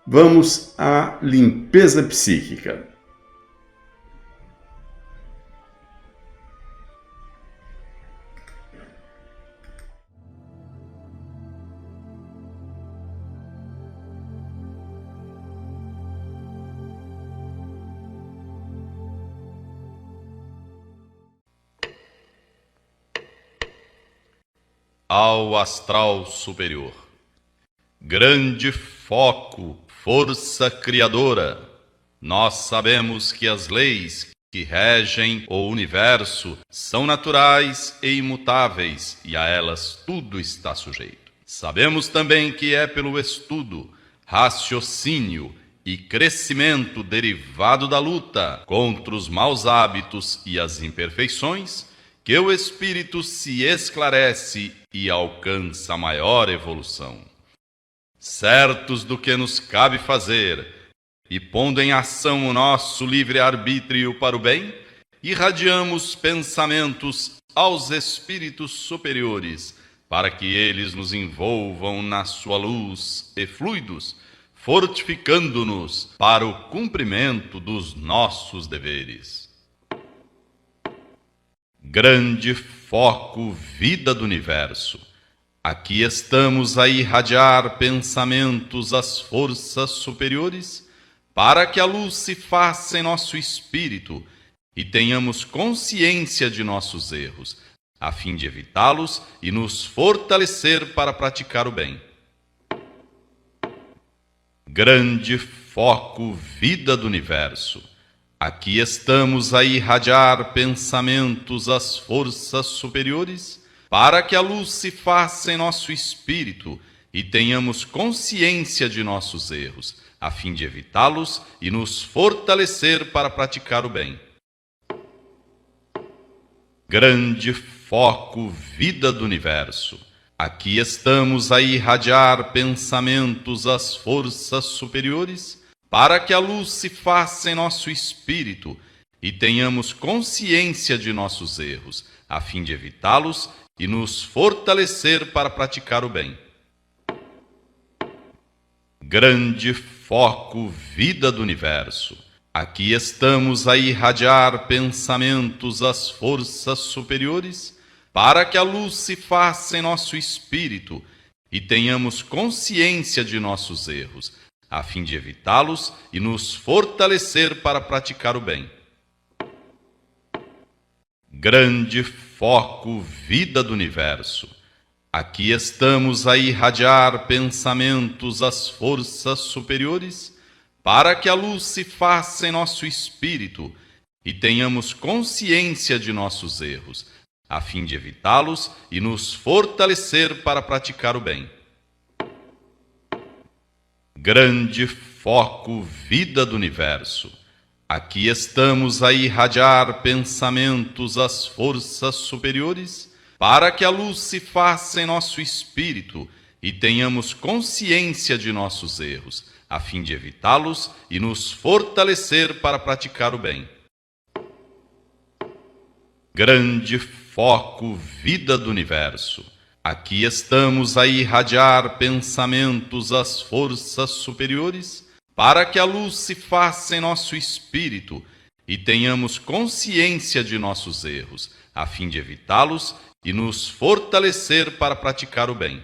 Vamos à limpeza psíquica. Ao astral superior. Grande foco, força criadora. Nós sabemos que as leis que regem o universo são naturais e imutáveis, e a elas tudo está sujeito. Sabemos também que é pelo estudo, raciocínio e crescimento derivado da luta contra os maus hábitos e as imperfeições que o espírito se esclarece e alcança maior evolução. Certos do que nos cabe fazer e pondo em ação o nosso livre-arbítrio para o bem, irradiamos pensamentos aos espíritos superiores para que eles nos envolvam na sua luz e fluidos, fortificando-nos para o cumprimento dos nossos deveres. Grande foco, vida do universo. Aqui estamos a irradiar pensamentos às forças superiores para que a luz se faça em nosso espírito e tenhamos consciência de nossos erros, a fim de evitá-los e nos fortalecer para praticar o bem. Grande foco, vida do universo. Aqui estamos a irradiar pensamentos às forças superiores para que a luz se faça em nosso espírito e tenhamos consciência de nossos erros, a fim de evitá-los e nos fortalecer para praticar o bem. Grande foco, vida do universo. Aqui estamos a irradiar pensamentos às forças superiores para que a luz se faça em nosso espírito e tenhamos consciência de nossos erros, a fim de evitá-los e nos fortalecer para praticar o bem. Grande foco, vida do universo. Aqui estamos a irradiar pensamentos às forças superiores para que a luz se faça em nosso espírito e tenhamos consciência de nossos erros, a fim de evitá-los e nos fortalecer para praticar o bem. Grande foco, vida do universo. Aqui estamos a irradiar pensamentos às forças superiores para que a luz se faça em nosso espírito e tenhamos consciência de nossos erros, a fim de evitá-los e nos fortalecer para praticar o bem. Grande foco, vida do universo. Aqui estamos a irradiar pensamentos às forças superiores para que a luz se faça em nosso espírito e tenhamos consciência de nossos erros, a fim de evitá-los e nos fortalecer para praticar o bem. Grande foco, vida do universo. Aqui estamos a irradiar pensamentos às forças superiores para que a luz se faça em nosso espírito e tenhamos consciência de nossos erros, a fim de evitá-los e nos fortalecer para praticar o bem.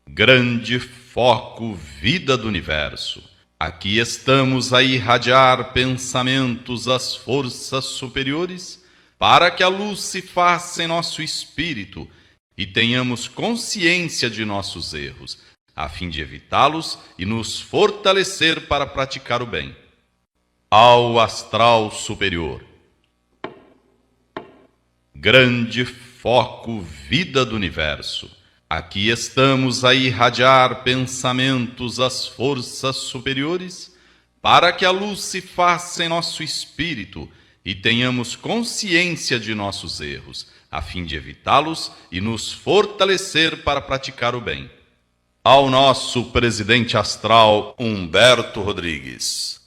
Grande foco, vida do universo. Aqui estamos a irradiar pensamentos às forças superiores para que a luz se faça em nosso espírito e tenhamos consciência de nossos erros, a fim de evitá-los e nos fortalecer para praticar o bem. Ao astral superior. Grande foco, vida do universo. Aqui estamos a irradiar pensamentos às forças superiores para que a luz se faça em nosso espírito e tenhamos consciência de nossos erros, a fim de evitá-los e nos fortalecer para praticar o bem. Ao nosso presidente astral, Humberto Rodrigues.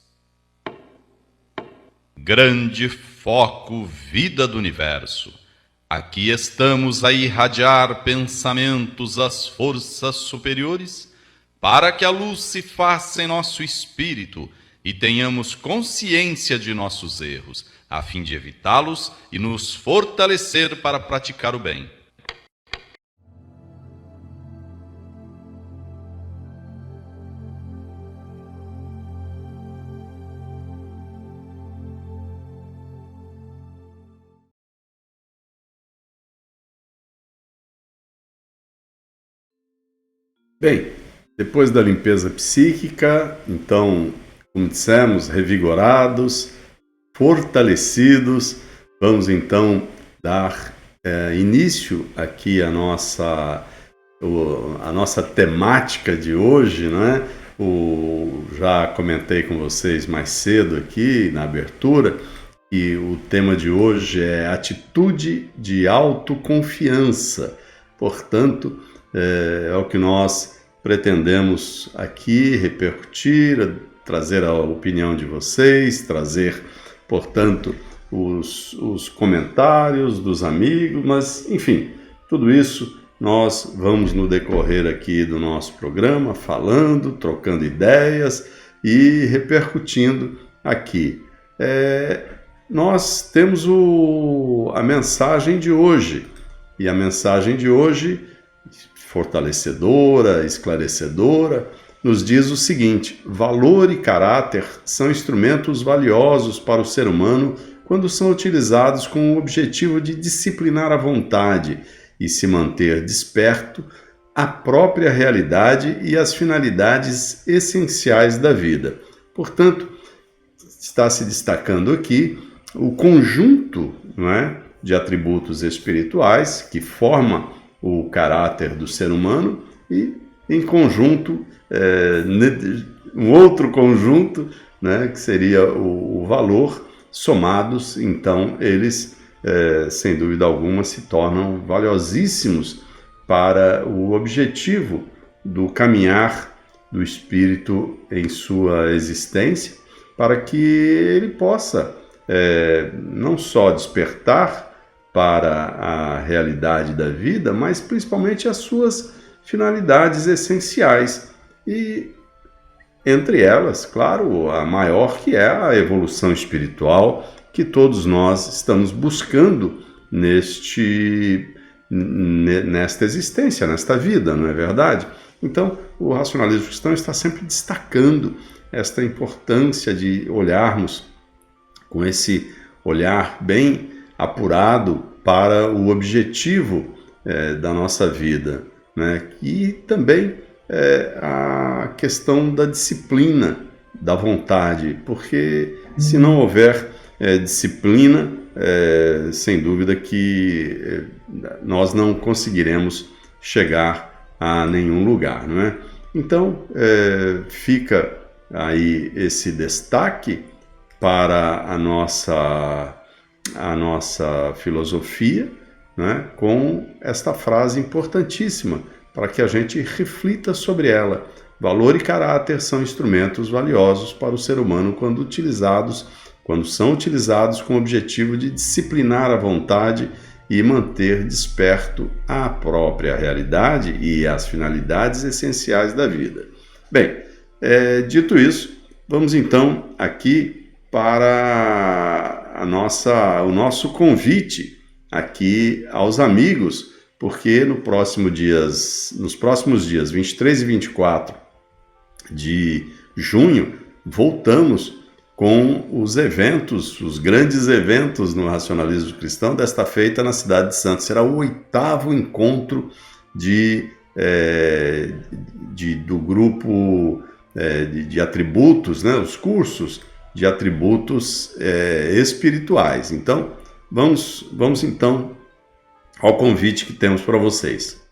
Grande foco, vida do universo. Aqui estamos a irradiar pensamentos às forças superiores para que a luz se faça em nosso espírito e tenhamos consciência de nossos erros, a fim de evitá-los e nos fortalecer para praticar o bem. Bem, depois da limpeza psíquica, então, como dissemos, revigorados, fortalecidos, vamos então dar início aqui à nossa temática de hoje, né? Já comentei com vocês mais cedo aqui na abertura que o tema de hoje é atitude de autoconfiança. Portanto, é o que nós pretendemos aqui repercutir, trazer a opinião de vocês, trazer, portanto, os comentários dos amigos, mas, enfim, tudo isso nós vamos no decorrer aqui do nosso programa, falando, trocando ideias e repercutindo aqui. Nós temos a mensagem de hoje, e a mensagem de hoje, fortalecedora, esclarecedora, nos diz o seguinte: valor e caráter são instrumentos valiosos para o ser humano quando são utilizados com o objetivo de disciplinar a vontade e se manter desperto à própria realidade e às finalidades essenciais da vida. Portanto, está se destacando aqui o conjunto, não é, de atributos espirituais que forma o caráter do ser humano e, em conjunto, um outro conjunto, né, que seria o valor, somados, então, eles, sem dúvida alguma, se tornam valiosíssimos para o objetivo do caminhar do espírito em sua existência, para que ele possa não só despertar para a realidade da vida, mas principalmente as suas finalidades essenciais. E entre elas, claro, a maior, que é a evolução espiritual que todos nós estamos buscando nesta existência, nesta vida, não é verdade? Então, o racionalismo cristão está sempre destacando esta importância de olharmos com esse olhar bem apurado para o objetivo da nossa vida, né? E também a questão da disciplina, da vontade, porque se não houver disciplina, sem dúvida que nós não conseguiremos chegar a nenhum lugar, não é? Então, fica aí esse destaque para a nossa filosofia, né, com esta frase importantíssima, para que a gente reflita sobre ela. Valor e caráter são instrumentos valiosos para o ser humano quando são utilizados com o objetivo de disciplinar a vontade e manter desperto a própria realidade e as finalidades essenciais da vida. Bem, dito isso, vamos então aqui para o nosso convite aqui aos amigos, porque nos próximos dias 23 e 24 de junho, voltamos com os grandes eventos no racionalismo cristão, desta feita na cidade de Santos. Será o 8º encontro do grupo de atributos, né, os cursos de atributos espirituais. Então, vamos então ao convite que temos para vocês.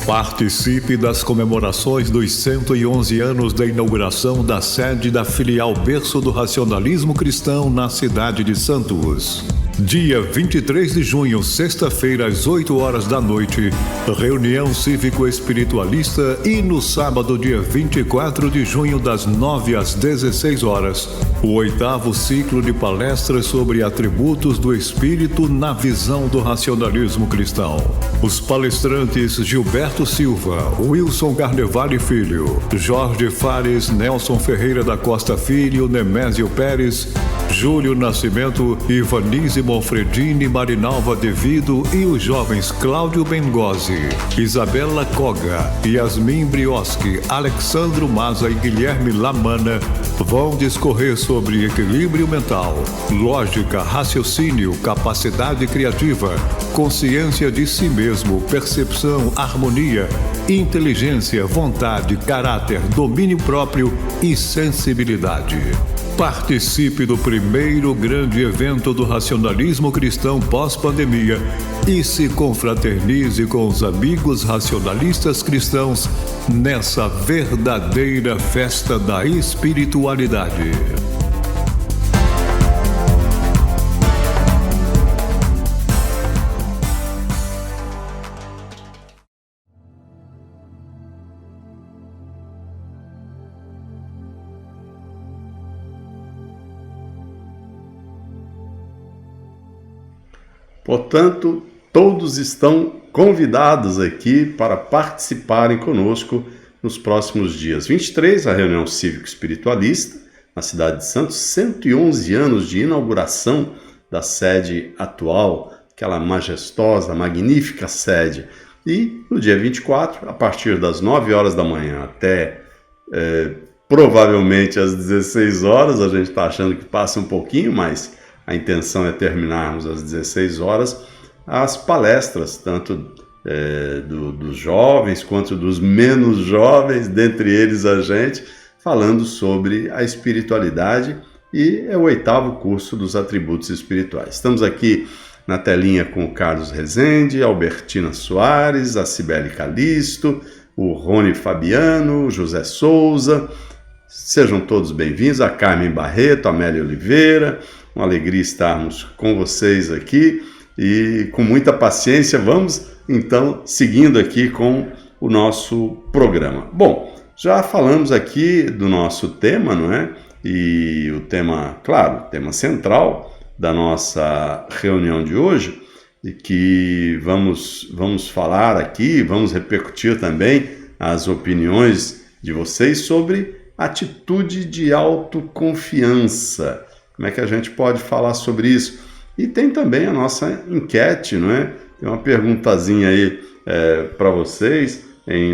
Participe das comemorações dos 111 anos da inauguração da sede da filial Berço do Racionalismo Cristão na cidade de Santos. Dia 23 de junho, sexta-feira, às 8 horas da noite, reunião cívico-espiritualista, e no sábado, dia 24 de junho, das 9 às 16 horas, o 8º ciclo de palestras sobre atributos do espírito na visão do racionalismo cristão. Os palestrantes Gilberto Silva, Wilson Carnevale Filho, Jorge Fares, Nelson Ferreira da Costa Filho, Nemésio Pérez, Júlio Nascimento, Ivanise Monfredini, Marinalva Devido e os jovens Cláudio Bengozi, Isabela Koga, Yasmin Brioski, Alexandro Maza e Guilherme Lamana vão discorrer sobre equilíbrio mental, lógica, raciocínio, capacidade criativa, consciência de si mesmo, percepção, harmonia, inteligência, vontade, caráter, domínio próprio e sensibilidade. Participe do primeiro grande evento do racionalismo cristão pós-pandemia e se confraternize com os amigos racionalistas cristãos nessa verdadeira festa da espiritualidade. Portanto, todos estão convidados aqui para participarem conosco nos próximos dias. 23, a reunião cívico-espiritualista, na cidade de Santos, 111 anos de inauguração da sede atual, aquela majestosa, magnífica sede. E no dia 24, a partir das 9 horas da manhã até provavelmente às 16 horas, a gente está achando que passa um pouquinho, mas a intenção é terminarmos às 16 horas, as palestras, tanto dos jovens quanto dos menos jovens, dentre eles a gente, falando sobre a espiritualidade, e é o 8º curso dos atributos espirituais. Estamos aqui na telinha com o Carlos Rezende, a Albertina Soares, a Cibele Calisto, o Rony Fabiano, o José Souza. Sejam todos bem-vindos, a Carmen Barreto, a Amélia Oliveira. Uma alegria estarmos com vocês aqui e com muita paciência vamos então seguindo aqui com o nosso programa. Bom, já falamos aqui do nosso tema, não é? E o tema, claro, o tema central da nossa reunião de hoje, e que vamos falar aqui, vamos repercutir também as opiniões de vocês sobre atitude de autoconfiança. Como é que a gente pode falar sobre isso? E tem também a nossa enquete, não é? Tem uma perguntazinha aí para vocês em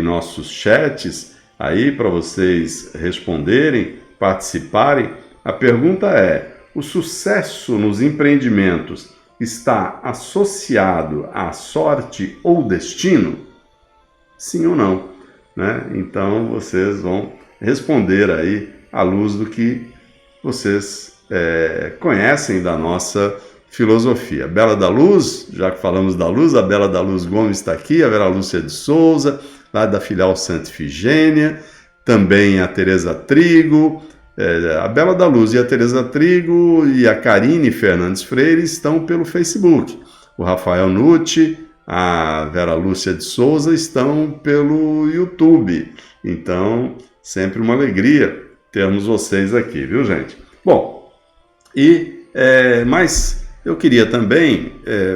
nossos chats, aí para vocês responderem, participarem. A pergunta é: o sucesso nos empreendimentos está associado à sorte ou destino? Sim ou não? Né? Então vocês vão responder aí à luz do que vocês conhecem da nossa filosofia. Bela da Luz, já que falamos da Luz, a Bela da Luz Gomes está aqui, a Vera Lúcia de Souza, lá da filial Santa Ifigênia, também a Tereza Trigo, a Bela da Luz e a Tereza Trigo e a Karine Fernandes Freire estão pelo Facebook. O Rafael Nucci, a Vera Lúcia de Souza estão pelo YouTube. Então, sempre uma alegria termos vocês aqui, viu, gente? Bom, mas eu queria também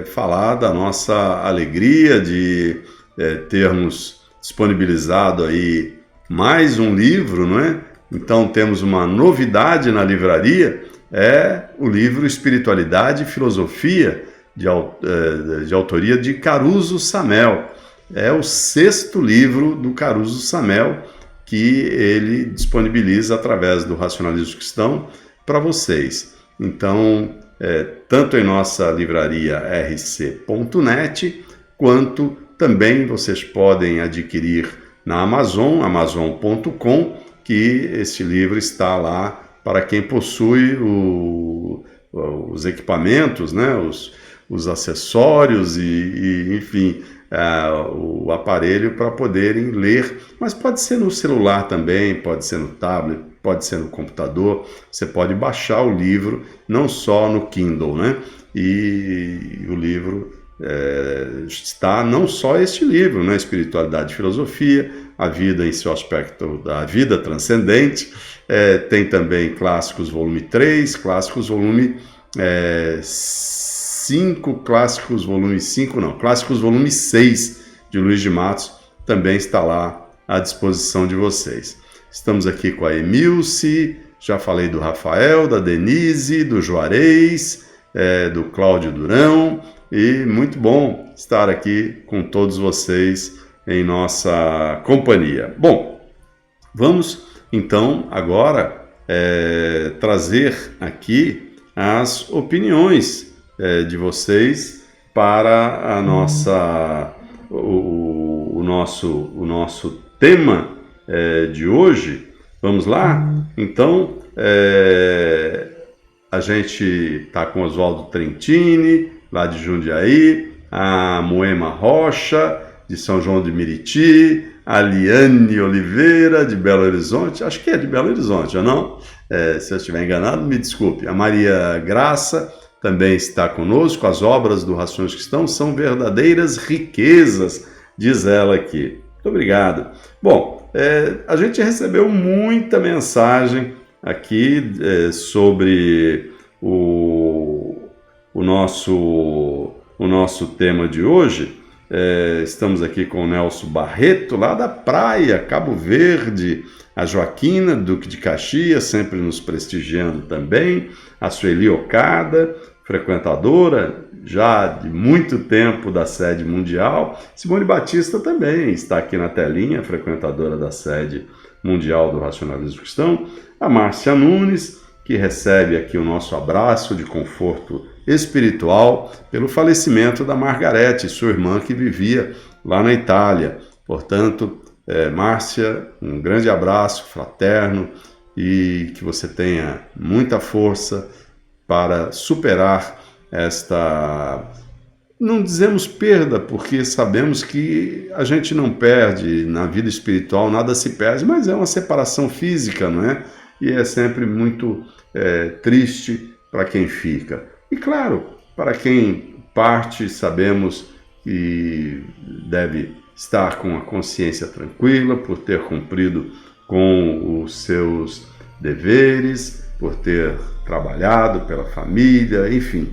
falar da nossa alegria de termos disponibilizado aí mais um livro, não é? Então temos uma novidade na livraria, o livro Espiritualidade e Filosofia, de autoria de Caruso Samel. É o 6º livro do Caruso Samel, que ele disponibiliza através do Racionalismo Cristão para vocês. Então, tanto em nossa livraria rc.net, quanto também vocês podem adquirir na Amazon, amazon.com, que este livro está lá para quem possui os equipamentos, né, os acessórios e enfim, o aparelho para poderem ler, mas pode ser no celular também, pode ser no tablet, pode ser no computador, você pode baixar o livro, não só no Kindle, né? E o livro está não só este livro, né? Espiritualidade e Filosofia, a vida em seu aspecto da vida transcendente, tem também Clássicos volume 3, Clássicos volume 5, Clássicos volume 5 não, Clássicos volume 6 de Luiz de Matos, também está lá à disposição de vocês. Estamos aqui com a Emilce, já falei do Rafael, da Denise, do Juarez, do Cláudio Durão, e muito bom estar aqui com todos vocês em nossa companhia. Bom, vamos então agora trazer aqui as opiniões de vocês para a nossa, o nosso tema de hoje. Vamos lá? Então, a gente está com Oswaldo Trentini, lá de Jundiaí, a Moema Rocha, de São João de Meriti, a Liane Oliveira, de Belo Horizonte, acho que é de Belo Horizonte, ou não? Se eu estiver enganado, me desculpe. A Maria Graça também está conosco. As obras do Rações Cristãos são verdadeiras riquezas, diz ela aqui. Muito obrigado. Bom, a gente recebeu muita mensagem aqui sobre o nosso tema de hoje. Estamos aqui com o Nelson Barreto, lá da praia, Cabo Verde, a Joaquina, Duque de Caxias, sempre nos prestigiando também, a Sueli Okada, frequentadora já de muito tempo da sede mundial. Simone Batista também está aqui na telinha, frequentadora da sede mundial do Racionalismo Cristão. A Márcia Nunes, que recebe aqui o nosso abraço de conforto espiritual pelo falecimento da Margarete, sua irmã que vivia lá na Itália. Portanto, Márcia, um grande abraço fraterno e que você tenha muita força para superar esta, não dizemos perda, porque sabemos que a gente não perde na vida espiritual, nada se perde, mas é uma separação física, não é? E é sempre muito triste para quem fica. E claro, para quem parte, sabemos que deve estar com a consciência tranquila por ter cumprido com os seus deveres, por ter trabalhado pela família, enfim,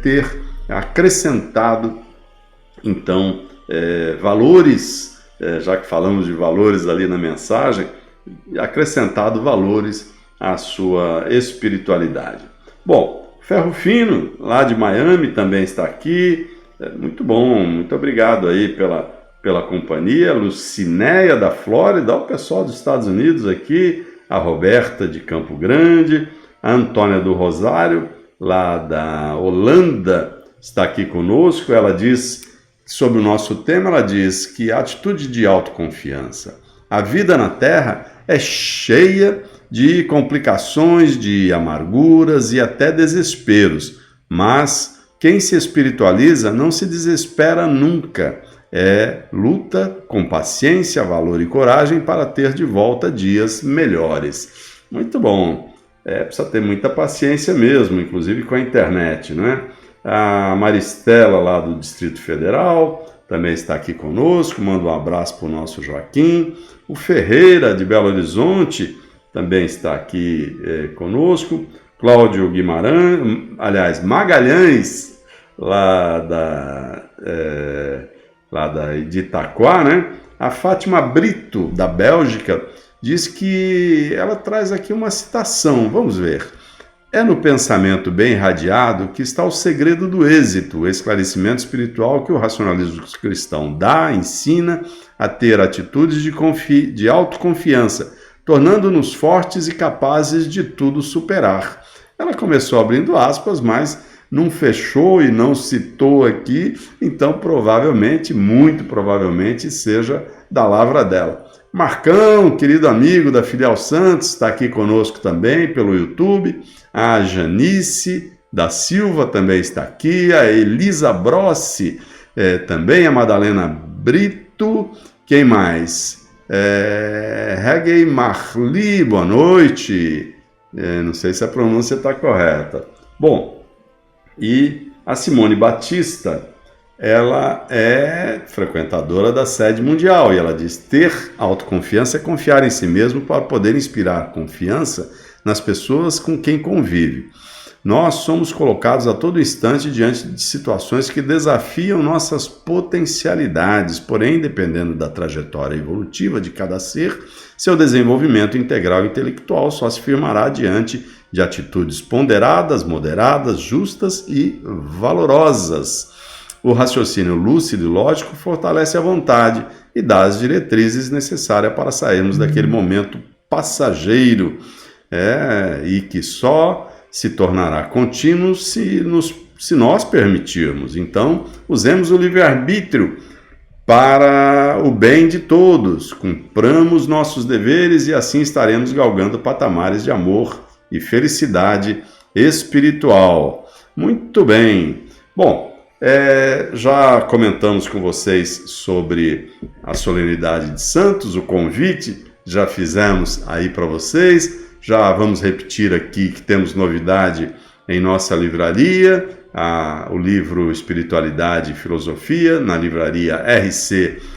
ter acrescentado, então, valores, já que falamos de valores ali na mensagem, acrescentado valores à sua espiritualidade. Bom, Ferro Fino, lá de Miami, também está aqui. Muito bom, muito obrigado aí pela companhia. Lucinéia da Flórida, o pessoal dos Estados Unidos aqui, a Roberta de Campo Grande, a Antônia do Rosário, lá da Holanda, está aqui conosco. Ela diz, sobre o nosso tema, ela diz que a atitude de autoconfiança. A vida na Terra é cheia de complicações, de amarguras e até desesperos, mas quem se espiritualiza não se desespera nunca. Luta com paciência, valor e coragem para ter de volta dias melhores. Muito bom. Precisa ter muita paciência mesmo, inclusive com a internet, não é? A Maristela, lá do Distrito Federal, também está aqui conosco. Manda um abraço para o nosso Joaquim. O Ferreira, de Belo Horizonte, também está aqui conosco. Cláudio Guimarães, aliás, Magalhães, lá de Itaquá, né? A Fátima Brito, da Bélgica, diz que ela traz aqui uma citação. Vamos ver. É no pensamento bem irradiado que está o segredo do êxito, o esclarecimento espiritual que o racionalismo cristão dá, ensina a ter atitudes de autoconfiança, tornando-nos fortes e capazes de tudo superar. Ela começou abrindo aspas, mas não fechou e não citou aqui, então provavelmente, muito provavelmente, seja da lavra dela. Marcão, querido amigo da Filial Santos, está aqui conosco também pelo YouTube. A Janice da Silva também está aqui. A Elisa Brossi também. A Madalena Brito. Quem mais? Reggae Marli, boa noite. Não sei se a pronúncia está correta. Bom, e a Simone Batista, ela é frequentadora da sede mundial e ela diz: ter autoconfiança é confiar em si mesmo para poder inspirar confiança nas pessoas com quem convive. Nós somos colocados a todo instante diante de situações que desafiam nossas potencialidades, porém, dependendo da trajetória evolutiva de cada ser, seu desenvolvimento integral e intelectual só se firmará diante de atitudes ponderadas, moderadas, justas e valorosas. O raciocínio lúcido e lógico fortalece a vontade e dá as diretrizes necessárias para sairmos daquele momento passageiro, e que só se tornará contínuo se nós permitirmos. Então, usemos o livre-arbítrio para o bem de todos, cumpramos nossos deveres e assim estaremos galgando patamares de amor e felicidade espiritual. Muito bem. Bom, já comentamos com vocês sobre a solenidade de Santos, o convite já fizemos aí para vocês. Já vamos repetir aqui que temos novidade em nossa livraria, o livro Espiritualidade e Filosofia, na livraria rc.net.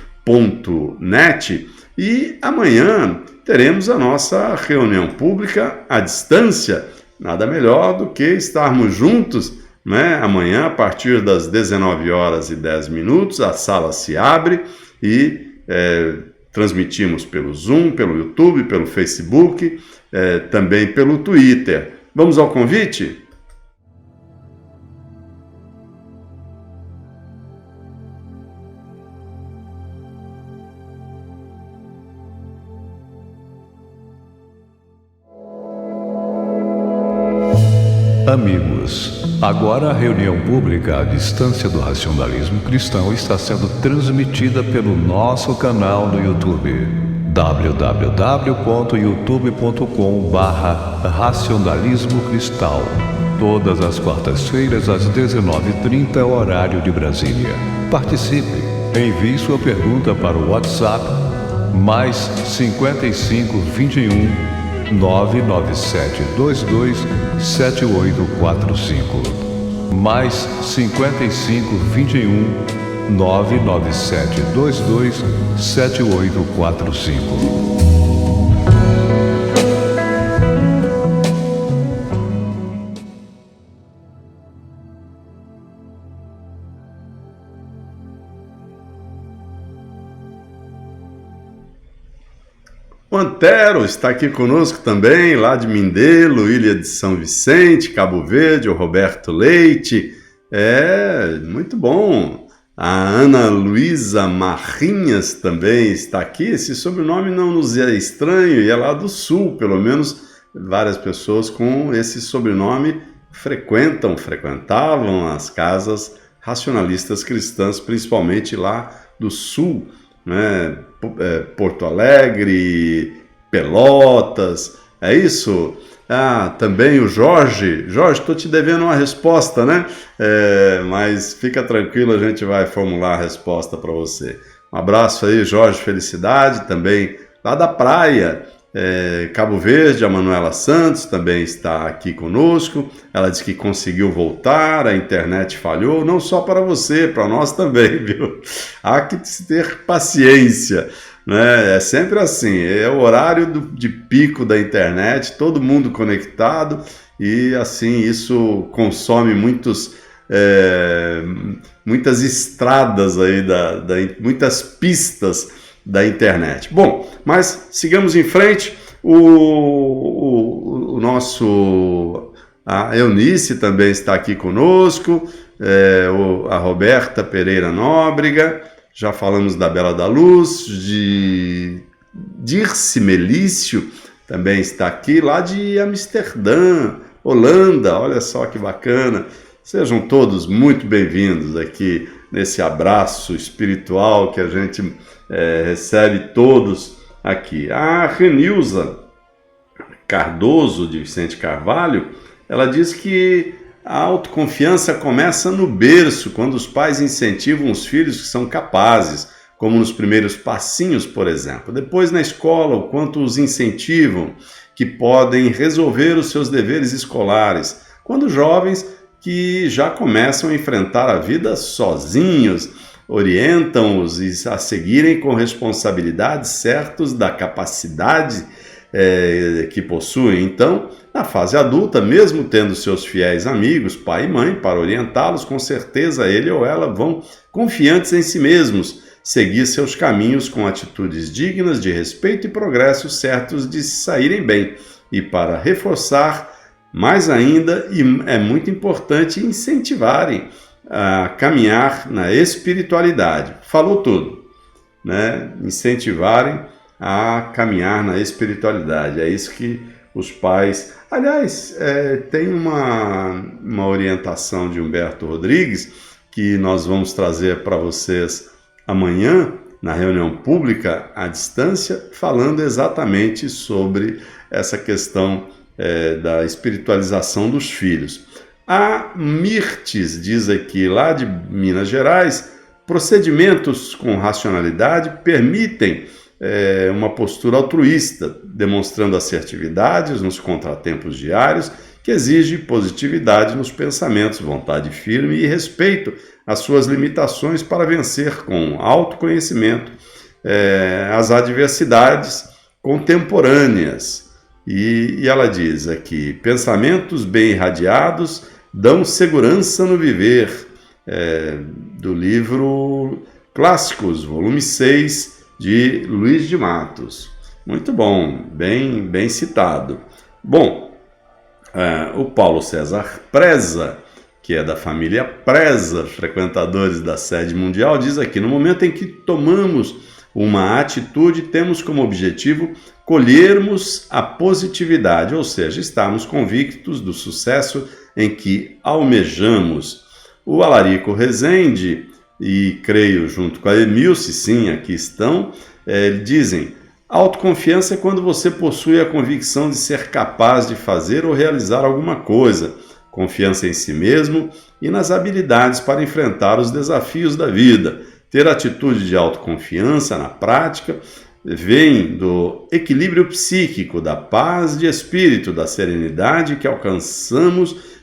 E amanhã teremos a nossa reunião pública à distância. Nada melhor do que estarmos juntos, né? Amanhã, a partir das 19h10, a sala se abre e transmitimos pelo Zoom, pelo YouTube, pelo Facebook, também pelo Twitter. Vamos ao convite? Amigos, agora a reunião pública à distância do racionalismo cristão está sendo transmitida pelo nosso canal no YouTube, www.youtube.com/racionalismo cristal, todas as quartas-feiras às 19h30, horário de Brasília. Participe, envie sua pergunta para o WhatsApp mais 55 21 99722 7845 mais 55 21 99722 7845. O Antero está aqui conosco também, lá de Mindelo, Ilha de São Vicente, Cabo Verde, o Roberto Leite. Muito bom. A Ana Luísa Marrinhas também está aqui. Esse sobrenome não nos é estranho e é lá do Sul, pelo menos várias pessoas com esse sobrenome frequentavam as casas racionalistas cristãs, principalmente lá do Sul, né? Porto Alegre, Pelotas, é isso? Também o Jorge, estou te devendo uma resposta, né? Mas fica tranquilo, a gente vai formular a resposta para você. Um abraço aí, Jorge, felicidade, também lá da praia, Cabo Verde, a Manuela Santos também está aqui conosco. Ela disse que conseguiu voltar, a internet falhou, não só para você, para nós também, viu? Há que ter paciência, né? É sempre assim, é o horário de pico da internet, todo mundo conectado e assim isso consome muitas estradas aí, muitas pistas da internet. Bom, mas sigamos em frente. A Eunice também está aqui conosco, a Roberta Pereira Nóbrega, já falamos da Bela da Luz, de Dirce Melício também está aqui, lá de Amsterdã, Holanda, olha só que bacana. Sejam todos muito bem-vindos aqui nesse abraço espiritual que a gente recebe todos aqui. A Renilza Cardoso, de Vicente Carvalho, ela diz que a autoconfiança começa no berço, quando os pais incentivam os filhos que são capazes, como nos primeiros passinhos, por exemplo. Depois, na escola, o quanto os incentivam, que podem resolver os seus deveres escolares. Quando jovens, que já começam a enfrentar a vida sozinhos, orientam-os a seguirem com responsabilidades certos da capacidade que possuem. Então, na fase adulta, mesmo tendo seus fiéis amigos, pai e mãe, para orientá-los, com certeza ele ou ela vão, confiantes em si mesmos, seguir seus caminhos com atitudes dignas de respeito e progresso, certos de se saírem bem. E para reforçar mais ainda, é muito importante incentivarem a caminhar na espiritualidade. Falou tudo, né? Incentivarem a caminhar na espiritualidade. É isso que os pais... Aliás, tem uma orientação de Humberto Rodrigues que nós vamos trazer para vocês amanhã, na reunião pública à distância, falando exatamente sobre essa questão da espiritualização dos filhos. A Mirtes diz aqui, lá de Minas Gerais, procedimentos com racionalidade permitem uma postura altruísta, demonstrando assertividade nos contratempos diários, que exige positividade nos pensamentos, vontade firme e respeito às suas limitações para vencer com autoconhecimento as adversidades contemporâneas. E ela diz aqui, pensamentos bem irradiados dão segurança no viver, do livro Clássicos, volume 6, de Luiz de Matos. Muito bom, bem citado. Bom, o Paulo César Preza, que é da família Preza, frequentadores da sede mundial, diz aqui, no momento em que tomamos uma atitude, temos como objetivo colhermos a positividade, ou seja, estarmos convictos do sucesso em que almejamos. O Alarico Rezende, e creio junto com a Emilce, sim, aqui estão, dizem, autoconfiança é quando você possui a convicção de ser capaz de fazer ou realizar alguma coisa, confiança em si mesmo e nas habilidades para enfrentar os desafios da vida. Ter atitude de autoconfiança na prática vem do equilíbrio psíquico, da paz de espírito, da serenidade que alcançamos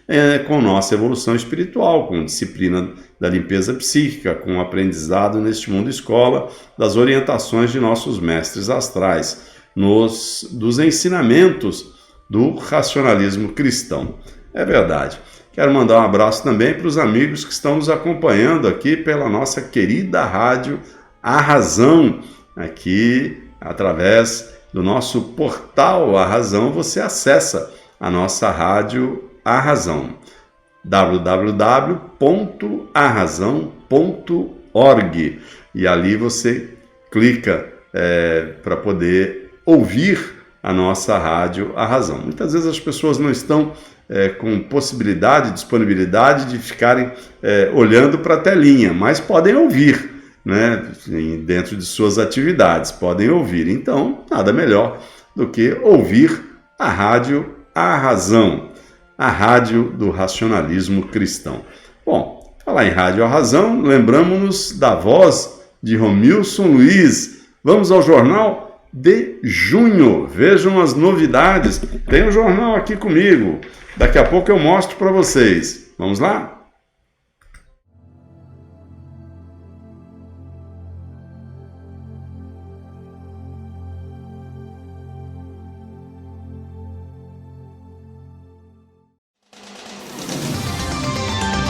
com nossa evolução espiritual, com disciplina da limpeza psíquica, com o aprendizado neste mundo escola, das orientações de nossos mestres astrais, dos ensinamentos do racionalismo cristão. É verdade. Quero mandar um abraço também para os amigos que estão nos acompanhando aqui pela nossa querida rádio A Razão, aqui através do nosso portal A Razão, você acessa a nossa rádio A Razão, www.arrazão.org, e ali você clica para poder ouvir a nossa rádio A Razão. Muitas vezes as pessoas não estão com possibilidade, disponibilidade de ficarem olhando para a telinha, mas podem ouvir, né, dentro de suas atividades, podem ouvir. Então, nada melhor do que ouvir a rádio A Razão, a rádio do racionalismo cristão. Bom, falar em rádio A Razão, lembramos-nos da voz de Romilson Luiz. Vamos ao jornal de junho. Vejam as novidades. Tem o jornal aqui comigo. Daqui a pouco eu mostro para vocês. Vamos lá?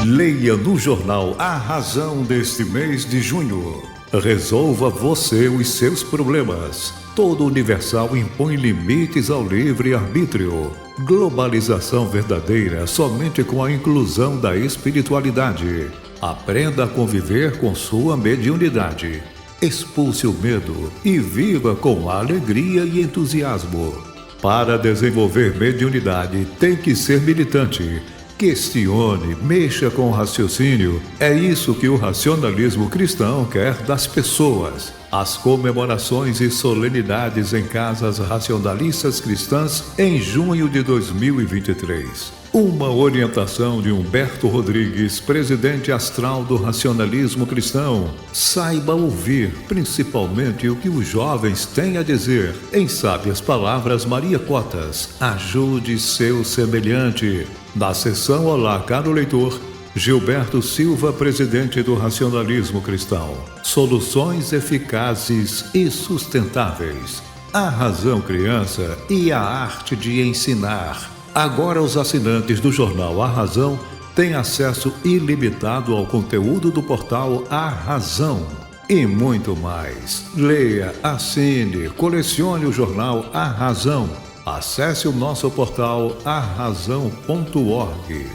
Leia no jornal A Razão deste mês de junho. Resolva você os seus problemas. Todo universal impõe limites ao livre-arbítrio. Globalização verdadeira somente com a inclusão da espiritualidade. Aprenda a conviver com sua mediunidade. Expulse o medo e viva com alegria e entusiasmo. Para desenvolver mediunidade, tem que ser militante. Questione, mexa com o raciocínio. É isso que o racionalismo cristão quer das pessoas. As comemorações e solenidades em casas racionalistas cristãs em junho de 2023. Uma orientação de Humberto Rodrigues, presidente astral do racionalismo cristão. Saiba ouvir, principalmente, o que os jovens têm a dizer. Em sábias palavras, Maria Cotas, ajude seu semelhante. Na sessão Olá, caro leitor, Gilberto Silva, presidente do racionalismo cristão. Soluções eficazes e sustentáveis. A razão criança e a arte de ensinar. Agora os assinantes do jornal A Razão têm acesso ilimitado ao conteúdo do portal A Razão e muito mais. Leia, assine, colecione o jornal A Razão. Acesse o nosso portal arrazão.org.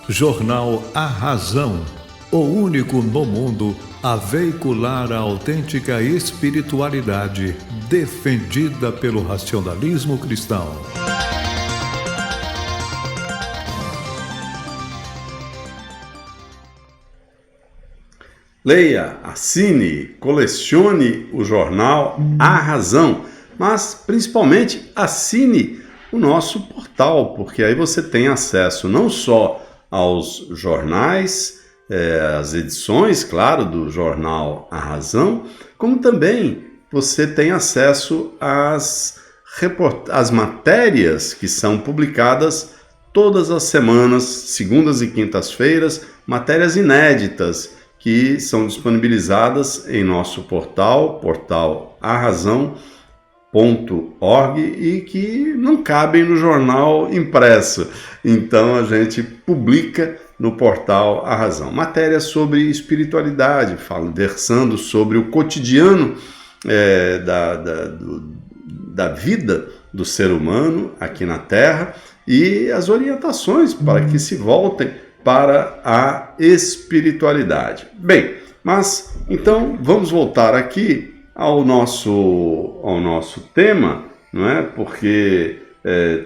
Jornal A Razão, o único no mundo a veicular a autêntica espiritualidade defendida pelo racionalismo cristão. Leia, assine, colecione o jornal A Razão, mas principalmente assine o nosso portal, porque aí você tem acesso não só aos jornais, as edições, claro, do jornal A Razão, como também você tem acesso às matérias que são publicadas todas as semanas, segundas e quintas-feiras, matérias inéditas, que são disponibilizadas em nosso portal arrazão.org e que não cabem no jornal impresso. Então a gente publica no portal A Razão. Matérias sobre espiritualidade, versando sobre o cotidiano da vida do ser humano aqui na Terra e as orientações para que se voltem para a espiritualidade. Bem, mas então vamos voltar aqui ao nosso tema, não é? Porque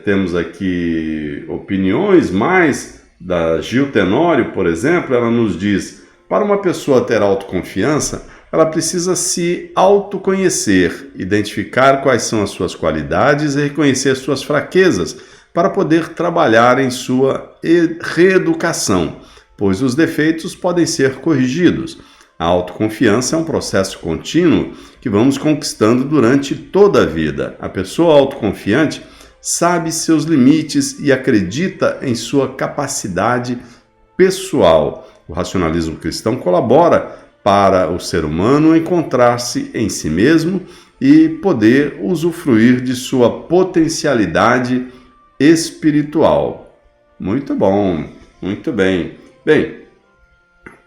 temos aqui opiniões, mas da Gil Tenório, por exemplo, ela nos diz: para uma pessoa ter autoconfiança, ela precisa se autoconhecer, identificar quais são as suas qualidades e reconhecer suas fraquezas, para poder trabalhar em sua reeducação, pois os defeitos podem ser corrigidos. A autoconfiança é um processo contínuo que vamos conquistando durante toda a vida. A pessoa autoconfiante sabe seus limites e acredita em sua capacidade pessoal. O racionalismo cristão colabora para o ser humano encontrar-se em si mesmo e poder usufruir de sua potencialidade espiritual. Muito bom, muito bem. Bem,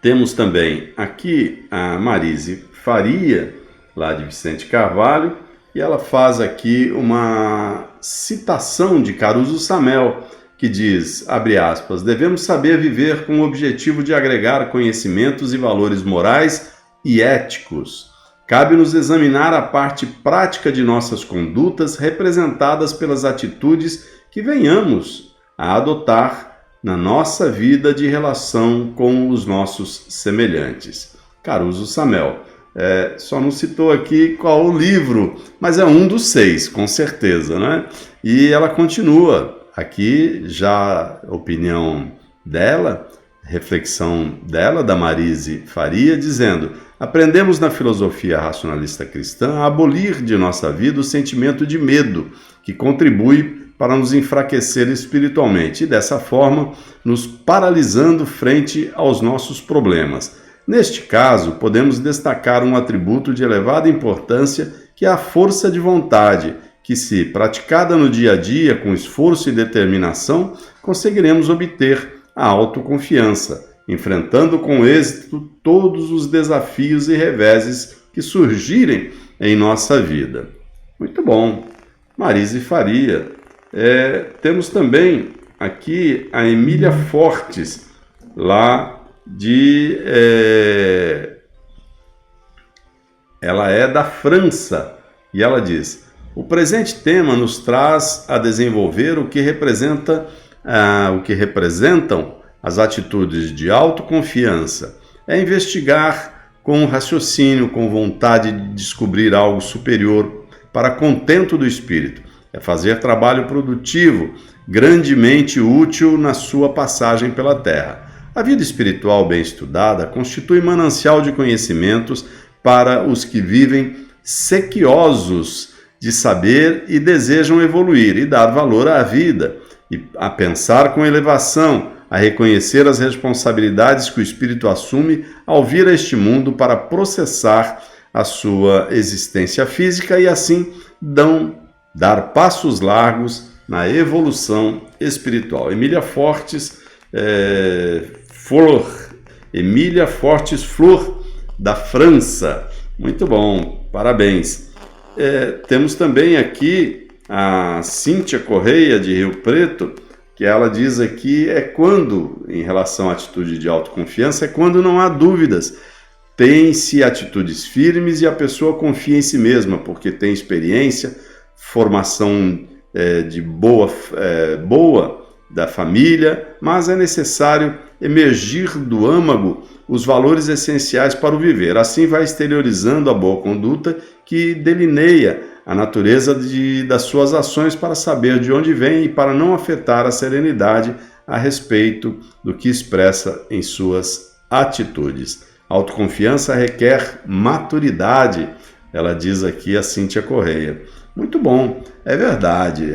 temos também aqui a Marise Faria, lá de Vicente Carvalho, e ela faz aqui uma citação de Caruso Samel, que diz, abre aspas, devemos saber viver com o objetivo de agregar conhecimentos e valores morais e éticos. Cabe-nos examinar a parte prática de nossas condutas representadas pelas atitudes que venhamos a adotar na nossa vida de relação com os nossos semelhantes. Caruso Samel. Só não citou aqui qual o livro, mas é um dos 6, com certeza, né? E ela continua, aqui já a opinião dela, reflexão dela, da Marise Faria, dizendo: aprendemos na filosofia racionalista cristã a abolir de nossa vida o sentimento de medo, que contribui para nos enfraquecer espiritualmente e, dessa forma, nos paralisando frente aos nossos problemas. Neste caso, podemos destacar um atributo de elevada importância, que é a força de vontade, que, se praticada no dia a dia com esforço e determinação, conseguiremos obter a autoconfiança, enfrentando com êxito todos os desafios e reveses que surgirem em nossa vida. Muito bom. Marise Faria. Temos também aqui a Emília Fortes, lá de... ela é da França, e ela diz: o presente tema nos traz a desenvolver o que representam as atitudes de autoconfiança. É investigar com raciocínio, com vontade de descobrir algo superior para contento do espírito. é fazer trabalho produtivo, grandemente útil na sua passagem pela Terra. A vida espiritual bem estudada constitui manancial de conhecimentos para os que vivem sequiosos de saber e desejam evoluir e dar valor à vida, e a pensar com elevação, a reconhecer as responsabilidades que o espírito assume ao vir a este mundo para processar a sua existência física e assim dar passos largos na evolução espiritual. Emília Fortes Flor, da França. Muito bom, parabéns. Temos também aqui a Cíntia Correia, de Rio Preto, que ela diz aqui em relação à atitude de autoconfiança, é quando não há dúvidas. Tem-se atitudes firmes e a pessoa confia em si mesma, porque tem experiência, formação boa da família, mas é necessário emergir do âmago os valores essenciais para o viver. Assim vai exteriorizando a boa conduta que delineia a natureza das suas ações para saber de onde vem e para não afetar a serenidade a respeito do que expressa em suas atitudes. Autoconfiança requer maturidade, ela diz aqui a Cíntia Correia. Muito bom, é verdade.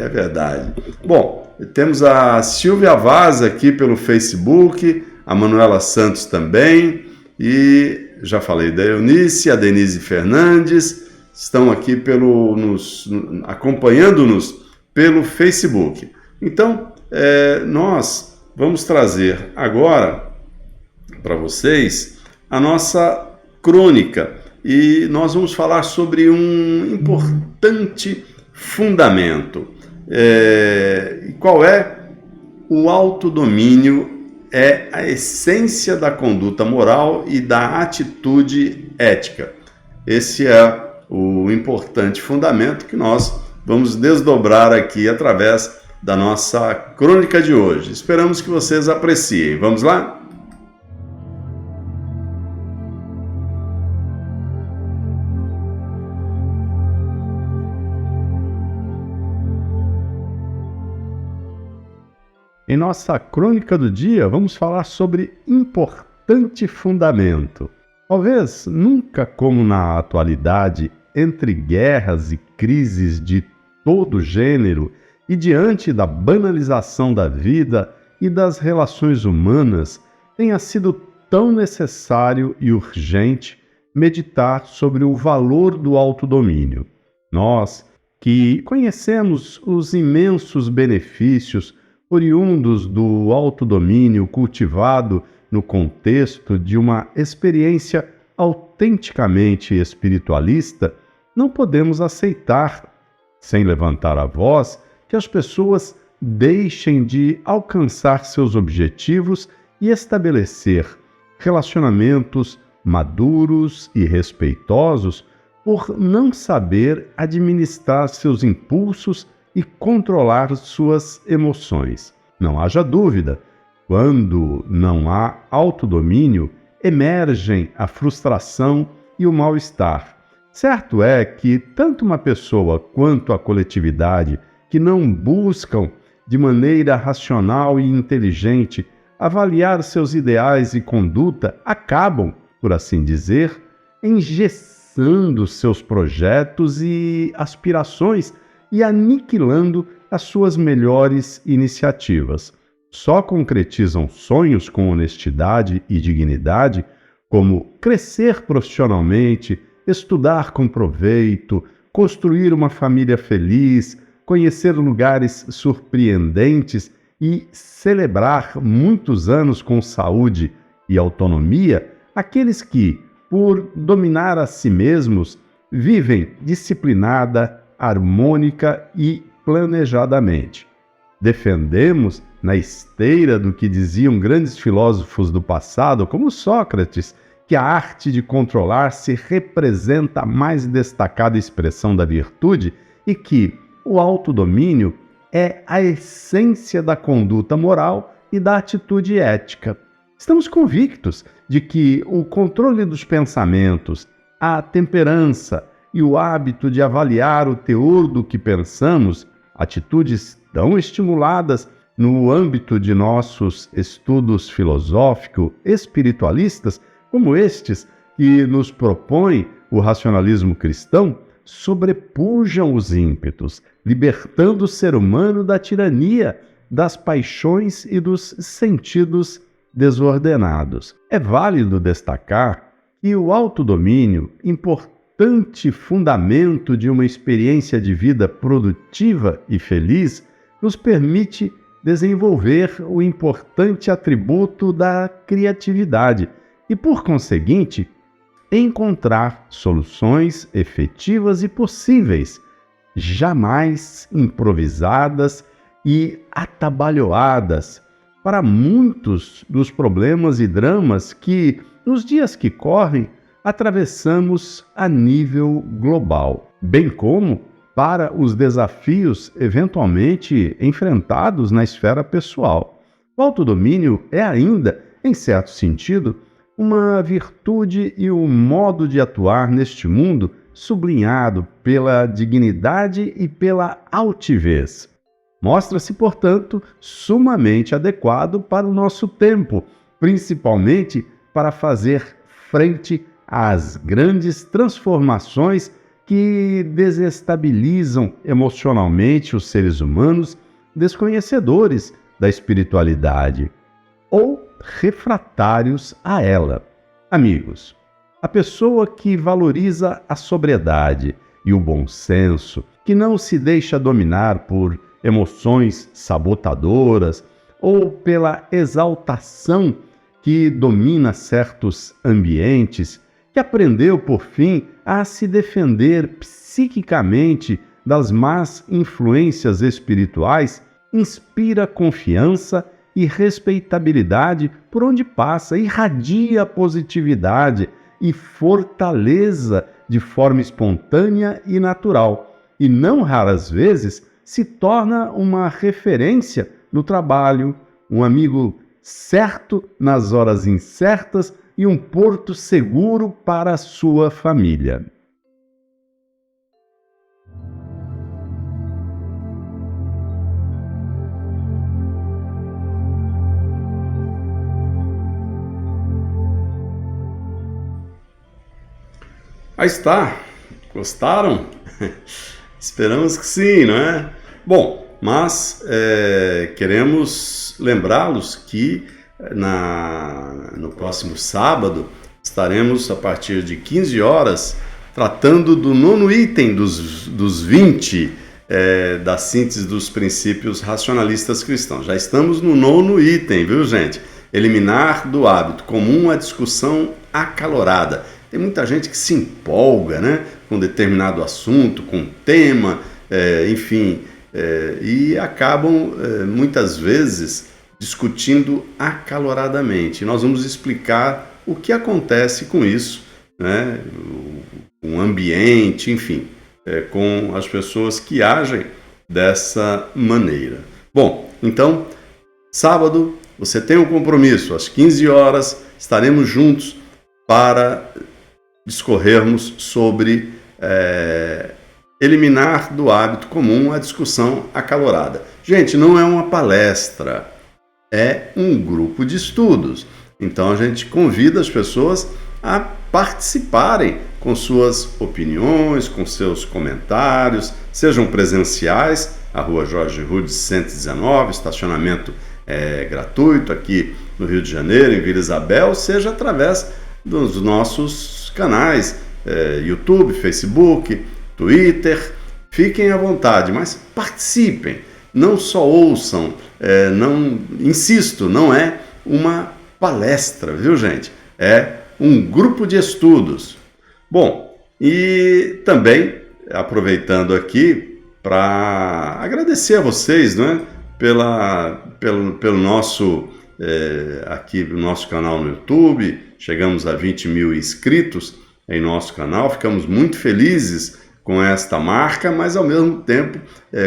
Bom, temos a Silvia Vaz aqui pelo Facebook, a Manuela Santos também, e já falei da Eunice, a Denise Fernandes, estão aqui acompanhando-nos pelo Facebook. Então, nós vamos trazer agora para vocês a nossa crônica, e nós vamos falar sobre um importante fundamento. E qual é? O autodomínio é a essência da conduta moral e da atitude ética. Esse é o importante fundamento que nós vamos desdobrar aqui através da nossa crônica de hoje. Esperamos que vocês apreciem. Vamos lá? Em nossa crônica do dia, vamos falar sobre importante fundamento. Talvez nunca como na atualidade, entre guerras e crises de todo gênero e diante da banalização da vida e das relações humanas, tenha sido tão necessário e urgente meditar sobre o valor do autodomínio. Nós, que conhecemos os imensos benefícios oriundos do autodomínio cultivado no contexto de uma experiência autenticamente espiritualista, não podemos aceitar, sem levantar a voz, que as pessoas deixem de alcançar seus objetivos e estabelecer relacionamentos maduros e respeitosos por não saber administrar seus impulsos e controlar suas emoções. Não haja dúvida, quando não há autodomínio, emergem a frustração e o mal-estar. Certo é que tanto uma pessoa quanto a coletividade que não buscam de maneira racional e inteligente avaliar seus ideais e conduta acabam, por assim dizer, engessando seus projetos e aspirações e aniquilando as suas melhores iniciativas. Só concretizam sonhos com honestidade e dignidade, como crescer profissionalmente, estudar com proveito, construir uma família feliz, conhecer lugares surpreendentes e celebrar muitos anos com saúde e autonomia, aqueles que, por dominar a si mesmos, vivem disciplinada, harmônica e planejadamente. Defendemos, na esteira do que diziam grandes filósofos do passado, como Sócrates, que a arte de controlar-se representa a mais destacada expressão da virtude e que o autodomínio é a essência da conduta moral e da atitude ética. Estamos convictos de que o controle dos pensamentos, a temperança e o hábito de avaliar o teor do que pensamos, atitudes tão estimuladas no âmbito de nossos estudos filosófico-espiritualistas, como estes que nos propõe o racionalismo cristão, sobrepujam os ímpetos, libertando o ser humano da tirania, das paixões e dos sentidos desordenados. É válido destacar que o autodomínio, importante fundamento de uma experiência de vida produtiva e feliz, nos permite desenvolver o importante atributo da criatividade e, por conseguinte, encontrar soluções efetivas e possíveis, jamais improvisadas e atabalhoadas, para muitos dos problemas e dramas que, nos dias que correm, atravessamos a nível global, bem como para os desafios eventualmente enfrentados na esfera pessoal. O autodomínio é ainda, em certo sentido, uma virtude e um modo de atuar neste mundo sublinhado pela dignidade e pela altivez. Mostra-se, portanto, sumamente adequado para o nosso tempo, principalmente para fazer frente às grandes transformações que desestabilizam emocionalmente os seres humanos desconhecedores da espiritualidade ou refratários a ela. Amigos, a pessoa que valoriza a sobriedade e o bom senso, que não se deixa dominar por emoções sabotadoras ou pela exaltação que domina certos ambientes, que aprendeu, por fim, a se defender psiquicamente das más influências espirituais, inspira confiança e respeitabilidade por onde passa, irradia positividade e fortaleza de forma espontânea e natural, e não raras vezes se torna uma referência no trabalho, um amigo certo nas horas incertas e um porto seguro para a sua família. Aí está. Gostaram? Esperamos que sim, não é? Bom, mas queremos lembrá-los que no próximo sábado estaremos, a partir de 15 horas, tratando do 9º item dos 20 da síntese dos princípios racionalistas cristãos. Já estamos no 9º item, viu, gente? Eliminar do hábito comum a discussão acalorada. Tem muita gente que se empolga, né, com determinado assunto, com tema, enfim, e acabam muitas vezes discutindo acaloradamente. Nós vamos explicar o que acontece com isso, né, com o ambiente, enfim, com as pessoas que agem dessa maneira. Bom, então, sábado você tem um compromisso, às 15 horas estaremos juntos para discorrermos sobre eliminar do hábito comum a discussão acalorada. Gente, não é uma palestra, é um grupo de estudos. Então a gente convida as pessoas a participarem com suas opiniões, com seus comentários, sejam presenciais, a Rua Jorge Rudes 119, estacionamento gratuito aqui no Rio de Janeiro, em Vila Isabel, seja através dos nossos canais, YouTube, Facebook, Twitter. Fiquem à vontade, mas participem, não só ouçam, insisto, não é uma palestra, viu, gente? É um grupo de estudos. Bom, e também aproveitando aqui para agradecer a vocês, não é? Pelo nosso aqui no nosso canal no YouTube. Chegamos a 20 mil inscritos em nosso canal, ficamos muito felizes com esta marca, mas ao mesmo tempo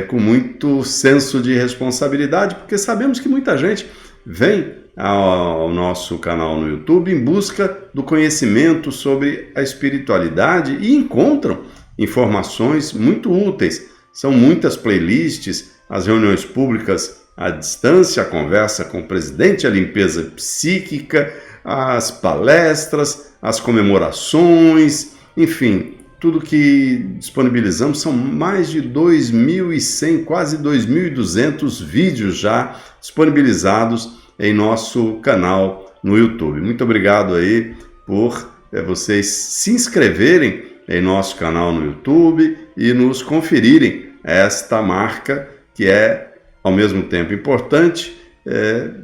com muito senso de responsabilidade, porque sabemos que muita gente vem ao nosso canal no YouTube em busca do conhecimento sobre a espiritualidade e encontram informações muito úteis, São muitas playlists, as reuniões públicas à distância, a conversa com o presidente, a limpeza psíquica, as palestras, as comemorações, enfim, tudo que disponibilizamos. São mais de 2.100, quase 2.200 vídeos já disponibilizados em nosso canal no YouTube. Muito obrigado aí por vocês se inscreverem em nosso canal no YouTube e nos conferirem esta marca que é, ao mesmo tempo, importante,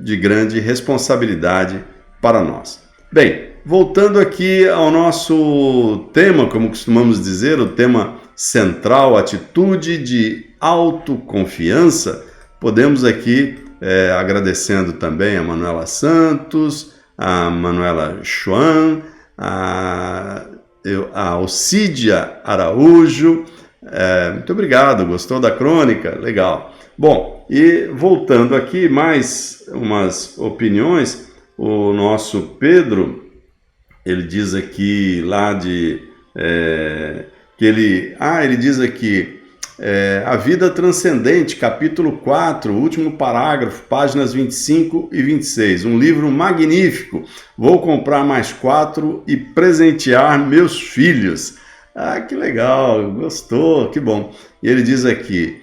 de grande responsabilidade para nós. Bem, voltando aqui ao nosso tema, como costumamos dizer, o tema central, atitude de autoconfiança, podemos aqui, agradecendo também a Manuela Santos, a Manuela Schwan, a Alcídia Araújo, muito obrigado, gostou da crônica? Legal. Bom, e voltando aqui, mais umas opiniões, o nosso Pedro, ele diz aqui lá ele diz aqui, A Vida Transcendente, capítulo 4, último parágrafo, páginas 25 e 26, um livro magnífico, vou comprar mais 4 e presentear meus filhos. Ah, que legal, gostou, que bom. E ele diz aqui,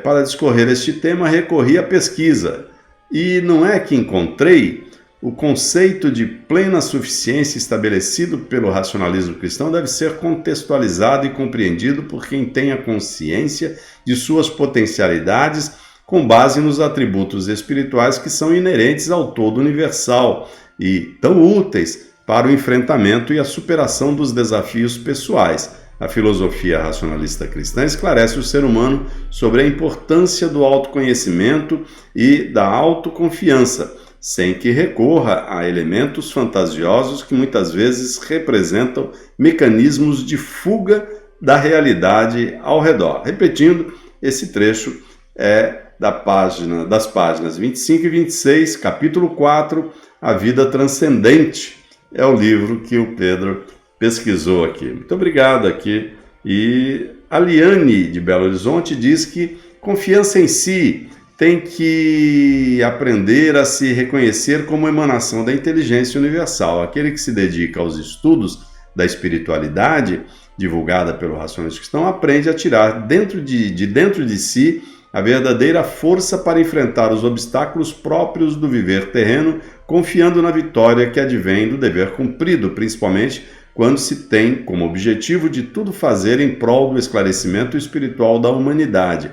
para discorrer este tema, recorri à pesquisa, e não é que encontrei. O conceito de plena suficiência estabelecido pelo racionalismo cristão deve ser contextualizado e compreendido por quem tenha consciência de suas potencialidades com base nos atributos espirituais que são inerentes ao todo universal e tão úteis para o enfrentamento e a superação dos desafios pessoais. A filosofia racionalista cristã esclarece o ser humano sobre a importância do autoconhecimento e da autoconfiança, sem que recorra a elementos fantasiosos que muitas vezes representam mecanismos de fuga da realidade ao redor. Repetindo, esse trecho é das páginas 25 e 26, capítulo 4, A Vida Transcendente. É o livro que o Pedro pesquisou aqui. Muito obrigado aqui. E a Liane, de Belo Horizonte, diz que confiança em si tem que aprender a se reconhecer como emanação da inteligência universal. Aquele que se dedica aos estudos da espiritualidade, divulgada pelo racionalismo cristão, aprende a tirar dentro de si a verdadeira força para enfrentar os obstáculos próprios do viver terreno, confiando na vitória que advém do dever cumprido, principalmente quando se tem como objetivo de tudo fazer em prol do esclarecimento espiritual da humanidade,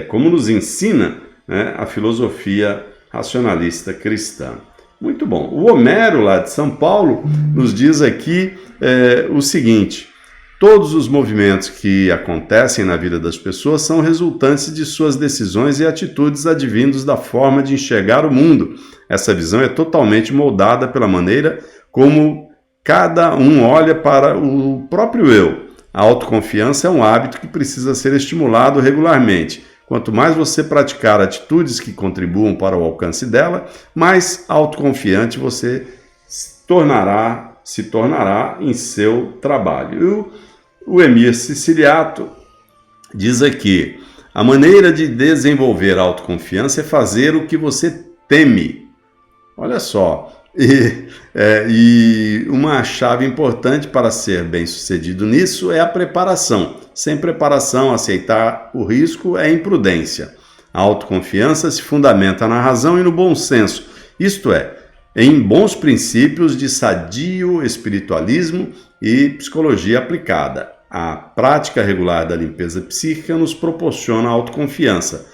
como nos ensina, né, a filosofia racionalista cristã. Muito bom. O Homero, lá de São Paulo, nos diz aqui o seguinte: todos os movimentos que acontecem na vida das pessoas são resultantes de suas decisões e atitudes advindos da forma de enxergar o mundo. Essa visão é totalmente moldada pela maneira como cada um olha para o próprio eu. A autoconfiança é um hábito que precisa ser estimulado regularmente. Quanto mais você praticar atitudes que contribuam para o alcance dela, mais autoconfiante você se tornará em seu trabalho. O Emir Siciliato diz aqui: a maneira de desenvolver a autoconfiança é fazer o que você teme. Olha só. E uma chave importante para ser bem-sucedido nisso é a preparação. Sem preparação, aceitar o risco é imprudência. A autoconfiança se fundamenta na razão e no bom senso, isto é, em bons princípios de sadio espiritualismo e psicologia aplicada. A prática regular da limpeza psíquica nos proporciona autoconfiança.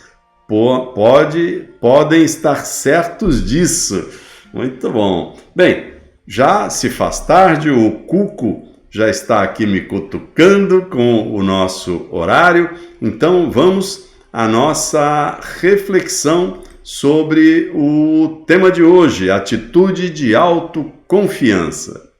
Podem estar certos disso. Muito bom. Bem, já se faz tarde, o Cuco já está aqui me cutucando com o nosso horário, então vamos à nossa reflexão sobre o tema de hoje, atitude de autoconfiança.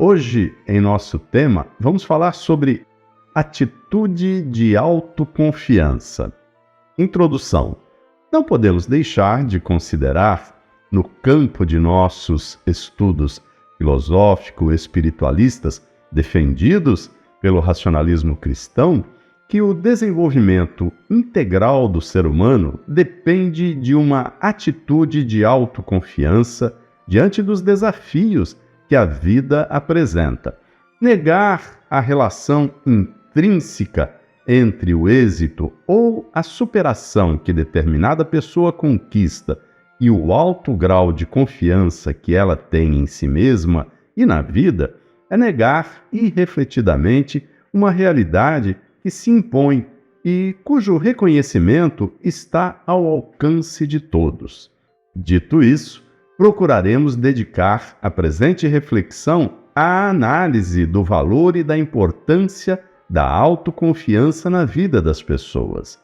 Hoje, em nosso tema, vamos falar sobre atitude de autoconfiança. Introdução. Não podemos deixar de considerar, no campo de nossos estudos filosófico-espiritualistas defendidos pelo racionalismo cristão, que o desenvolvimento integral do ser humano depende de uma atitude de autoconfiança diante dos desafios que a vida apresenta. Negar a relação intrínseca entre o êxito ou a superação que determinada pessoa conquista e o alto grau de confiança que ela tem em si mesma e na vida é negar irrefletidamente uma realidade que se impõe e cujo reconhecimento está ao alcance de todos. Dito isso, procuraremos dedicar a presente reflexão à análise do valor e da importância da autoconfiança na vida das pessoas.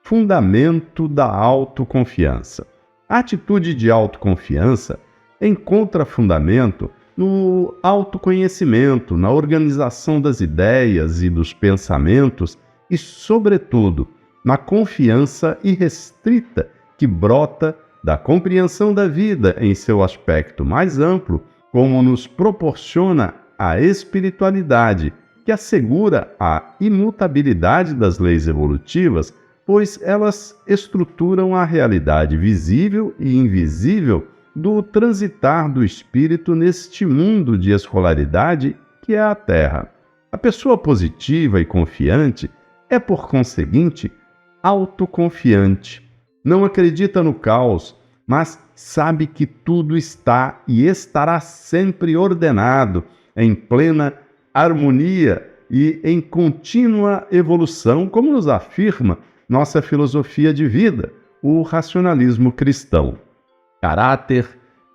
Fundamento da autoconfiança. A atitude de autoconfiança encontra fundamento no autoconhecimento, na organização das ideias e dos pensamentos e, sobretudo, na confiança irrestrita que brota da compreensão da vida em seu aspecto mais amplo, como nos proporciona a espiritualidade, que assegura a imutabilidade das leis evolutivas, pois elas estruturam a realidade visível e invisível do transitar do espírito neste mundo de escolaridade que é a Terra. A pessoa positiva e confiante é, por conseguinte, autoconfiante. Não acredita no caos, mas sabe que tudo está e estará sempre ordenado, em plena harmonia e em contínua evolução, como nos afirma nossa filosofia de vida, o racionalismo cristão. Caráter,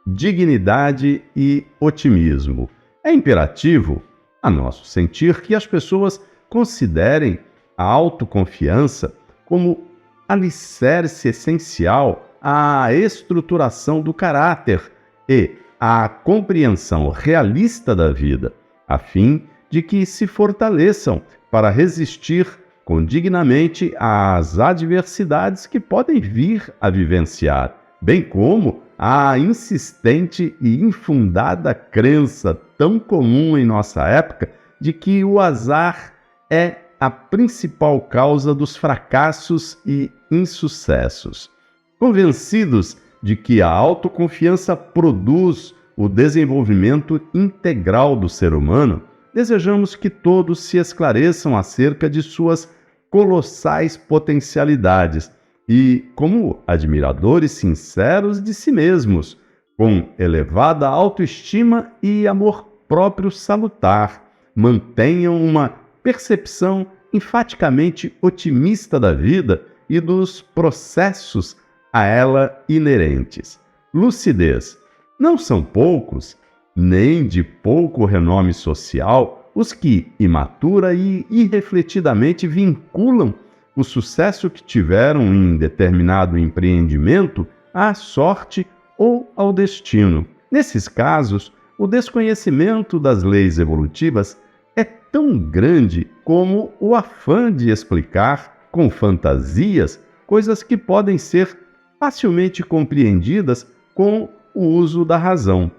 dignidade e otimismo. É imperativo, a nosso sentir, que as pessoas considerem a autoconfiança como alicerce essencial à estruturação do caráter e à compreensão realista da vida, a fim de que se fortaleçam para resistir condignamente às adversidades que podem vir a vivenciar, bem como à insistente e infundada crença tão comum em nossa época de que o azar é a principal causa dos fracassos e insucessos. Convencidos de que a autoconfiança produz o desenvolvimento integral do ser humano, desejamos que todos se esclareçam acerca de suas colossais potencialidades e, como admiradores sinceros de si mesmos, com elevada autoestima e amor próprio salutar, mantenham uma percepção enfaticamente otimista da vida e dos processos a ela inerentes. Lucidez. Não são poucos, nem de pouco renome social, os que, imatura e irrefletidamente, vinculam o sucesso que tiveram em determinado empreendimento à sorte ou ao destino. Nesses casos, o desconhecimento das leis evolutivas é tão grande como o afã de explicar com fantasias coisas que podem ser facilmente compreendidas com o uso da razão.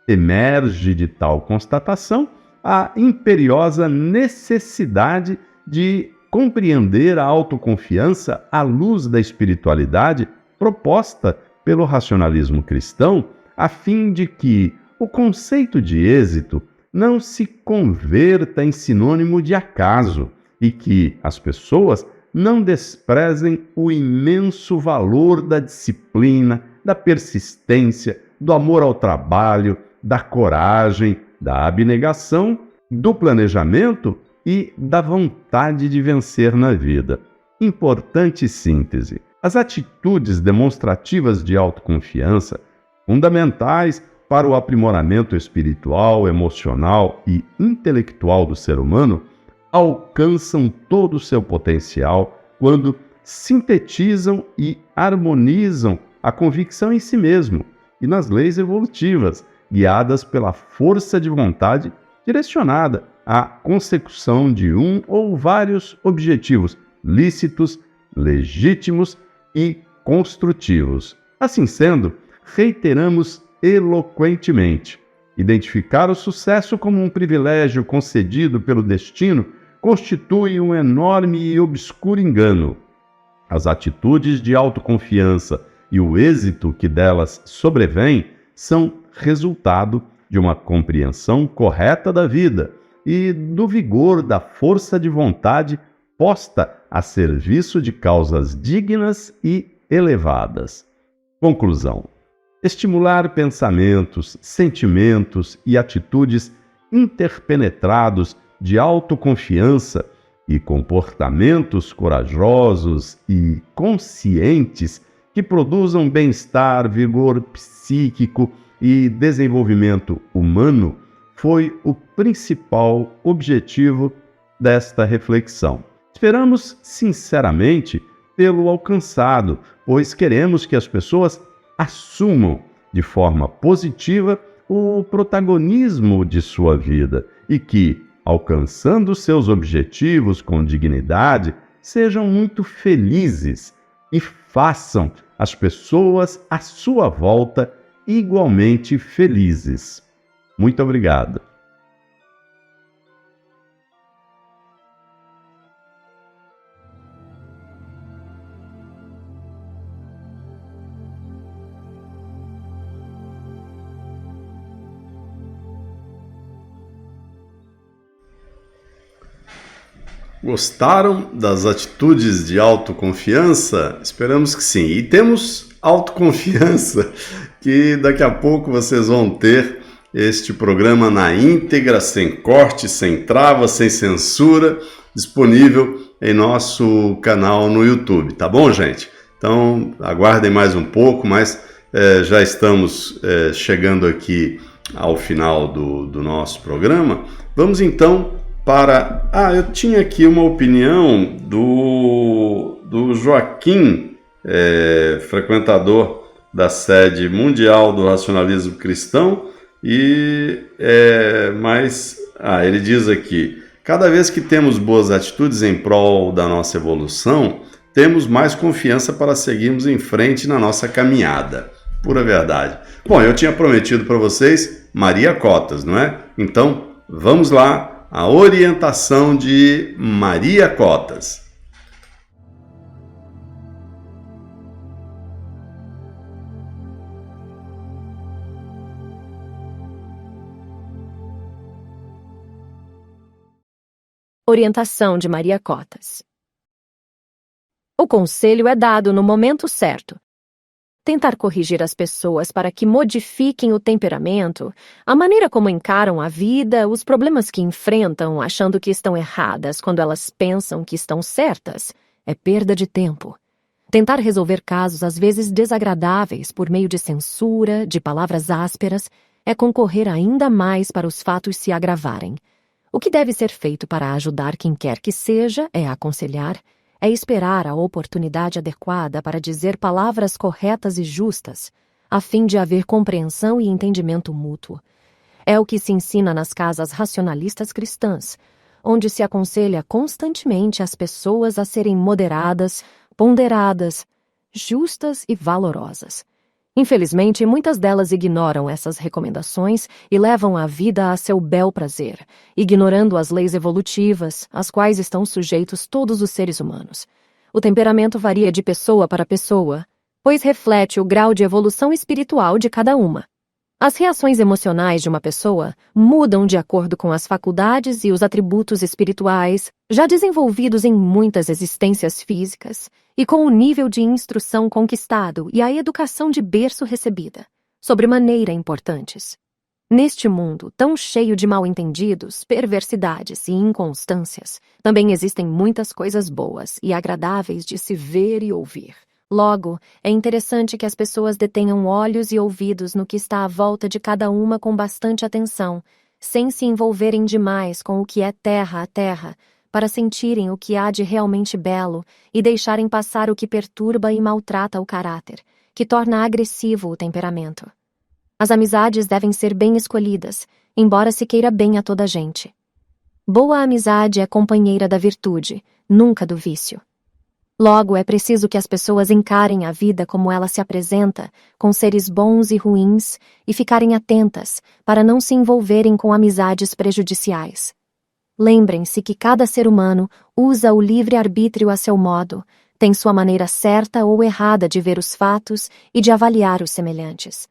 Emerge de tal constatação a imperiosa necessidade de compreender a autoconfiança à luz da espiritualidade proposta pelo racionalismo cristão, a fim de que o conceito de êxito não se converta em sinônimo de acaso e que as pessoas não desprezem o imenso valor da disciplina, da persistência, do amor ao trabalho, da coragem, da abnegação, do planejamento e da vontade de vencer na vida. Importante síntese. As atitudes demonstrativas de autoconfiança, fundamentais para o aprimoramento espiritual, emocional e intelectual do ser humano, alcançam todo o seu potencial quando sintetizam e harmonizam a convicção em si mesmo e nas leis evolutivas, guiadas pela força de vontade direcionada à consecução de um ou vários objetivos lícitos, legítimos e construtivos. Assim sendo, reiteramos eloquentemente: identificar o sucesso como um privilégio concedido pelo destino constitui um enorme e obscuro engano. As atitudes de autoconfiança e o êxito que delas sobrevém são resultado de uma compreensão correta da vida e do vigor da força de vontade posta a serviço de causas dignas e elevadas. Conclusão: estimular pensamentos, sentimentos e atitudes interpenetrados de autoconfiança e comportamentos corajosos e conscientes que produzam bem-estar, vigor psíquico e desenvolvimento humano foi o principal objetivo desta reflexão. Esperamos sinceramente tê-lo alcançado, pois queremos que as pessoas assumam de forma positiva o protagonismo de sua vida e que, alcançando seus objetivos com dignidade, sejam muito felizes e façam as pessoas à sua volta igualmente felizes. Muito obrigado. Gostaram das atitudes de autoconfiança? Esperamos que sim. E temos autoconfiança que daqui a pouco vocês vão ter este programa na íntegra, sem corte, sem trava, sem censura, disponível em nosso canal no YouTube, tá bom, gente? Então, aguardem mais um pouco, mas já estamos chegando aqui ao final do nosso programa. Vamos então para... eu tinha aqui uma opinião do Joaquim, frequentador da sede mundial do racionalismo cristão, mas ele diz aqui: cada vez que temos boas atitudes em prol da nossa evolução, temos mais confiança para seguirmos em frente na nossa caminhada. Pura verdade. Bom, eu tinha prometido para vocês Maria Cotas, não é? Então, vamos lá. A orientação de Maria Cotas. Orientação de Maria Cotas. O conselho é dado no momento certo. Tentar corrigir as pessoas para que modifiquem o temperamento, a maneira como encaram a vida, os problemas que enfrentam achando que estão erradas quando elas pensam que estão certas, é perda de tempo. Tentar resolver casos às vezes desagradáveis por meio de censura, de palavras ásperas, é concorrer ainda mais para os fatos se agravarem. O que deve ser feito para ajudar quem quer que seja é aconselhar, é esperar a oportunidade adequada para dizer palavras corretas e justas, a fim de haver compreensão e entendimento mútuo. É o que se ensina nas casas racionalistas cristãs, onde se aconselha constantemente as pessoas a serem moderadas, ponderadas, justas e valorosas. Infelizmente, muitas delas ignoram essas recomendações e levam a vida a seu bel prazer, ignorando as leis evolutivas, às quais estão sujeitos todos os seres humanos. O temperamento varia de pessoa para pessoa, pois reflete o grau de evolução espiritual de cada uma. As reações emocionais de uma pessoa mudam de acordo com as faculdades e os atributos espirituais já desenvolvidos em muitas existências físicas e com o nível de instrução conquistado e a educação de berço recebida, sobremaneira importantes. Neste mundo tão cheio de mal-entendidos, perversidades e inconstâncias, também existem muitas coisas boas e agradáveis de se ver e ouvir. Logo, é interessante que as pessoas detenham olhos e ouvidos no que está à volta de cada uma com bastante atenção, sem se envolverem demais com o que é terra a terra, para sentirem o que há de realmente belo e deixarem passar o que perturba e maltrata o caráter, que torna agressivo o temperamento. As amizades devem ser bem escolhidas, embora se queira bem a toda a gente. Boa amizade é companheira da virtude, nunca do vício. Logo, é preciso que as pessoas encarem a vida como ela se apresenta, com seres bons e ruins, e ficarem atentas para não se envolverem com amizades prejudiciais. Lembrem-se que cada ser humano usa o livre-arbítrio a seu modo, tem sua maneira certa ou errada de ver os fatos e de avaliar os semelhantes.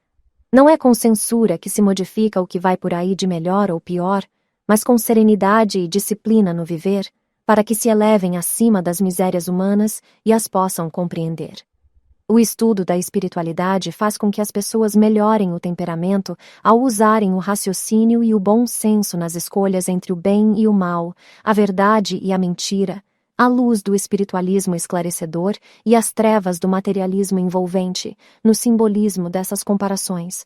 Não é com censura que se modifica o que vai por aí de melhor ou pior, mas com serenidade e disciplina no viver, para que se elevem acima das misérias humanas e as possam compreender. O estudo da espiritualidade faz com que as pessoas melhorem o temperamento ao usarem o raciocínio e o bom senso nas escolhas entre o bem e o mal, a verdade e a mentira, a luz do espiritualismo esclarecedor e as trevas do materialismo envolvente, no simbolismo dessas comparações.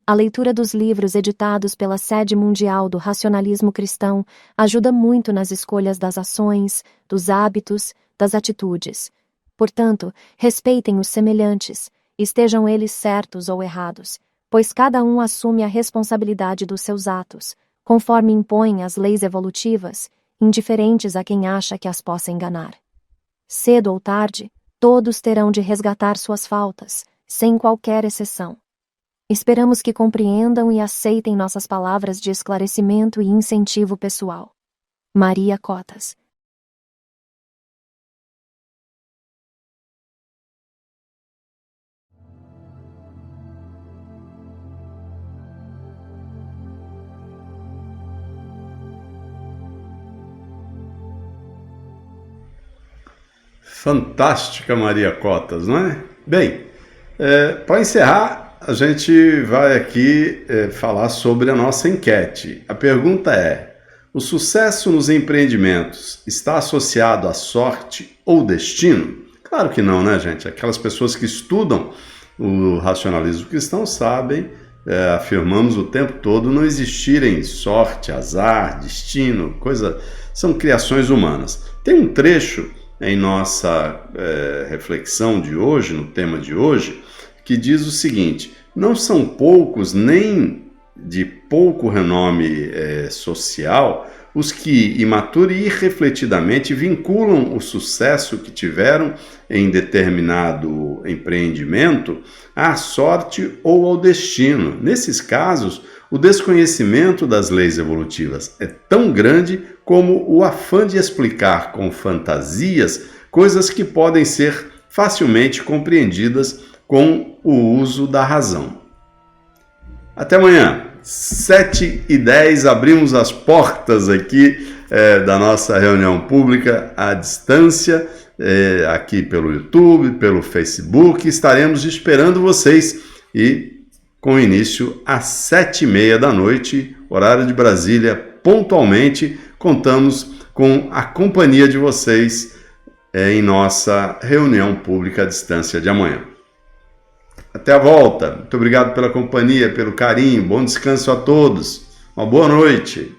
A leitura dos livros editados pela Sede Mundial do Racionalismo Cristão ajuda muito nas escolhas das ações, dos hábitos, das atitudes. Portanto, respeitem os semelhantes, estejam eles certos ou errados, pois cada um assume a responsabilidade dos seus atos, conforme impõem as leis evolutivas, indiferentes a quem acha que as possa enganar. Cedo ou tarde, todos terão de resgatar suas faltas, sem qualquer exceção. Esperamos que compreendam e aceitem nossas palavras de esclarecimento e incentivo pessoal. Maria Cotas. Fantástica, Maria Cotas, não é? Bem, para encerrar, a gente vai aqui falar sobre a nossa enquete. A pergunta é: o sucesso nos empreendimentos está associado à sorte ou destino? Claro que não, né, gente? Aquelas pessoas que estudam o racionalismo cristão sabem, afirmamos o tempo todo, não existirem sorte, azar, destino, são criações humanas. Tem um trecho em nossa reflexão de hoje, no tema de hoje, que diz o seguinte: não são poucos, nem de pouco renome social, os que, imatura e irrefletidamente, vinculam o sucesso que tiveram em determinado empreendimento à sorte ou ao destino. Nesses casos, o desconhecimento das leis evolutivas é tão grande como o afã de explicar com fantasias coisas que podem ser facilmente compreendidas com o uso da razão. Até amanhã, 7h10, abrimos as portas aqui da nossa reunião pública à distância, aqui pelo YouTube, pelo Facebook. Estaremos esperando vocês e com início às 7h30 da noite, horário de Brasília, pontualmente. Contamos com a companhia de vocês em nossa reunião pública à distância de amanhã. Até a volta. Muito obrigado pela companhia, pelo carinho. Bom descanso a todos. Uma boa noite.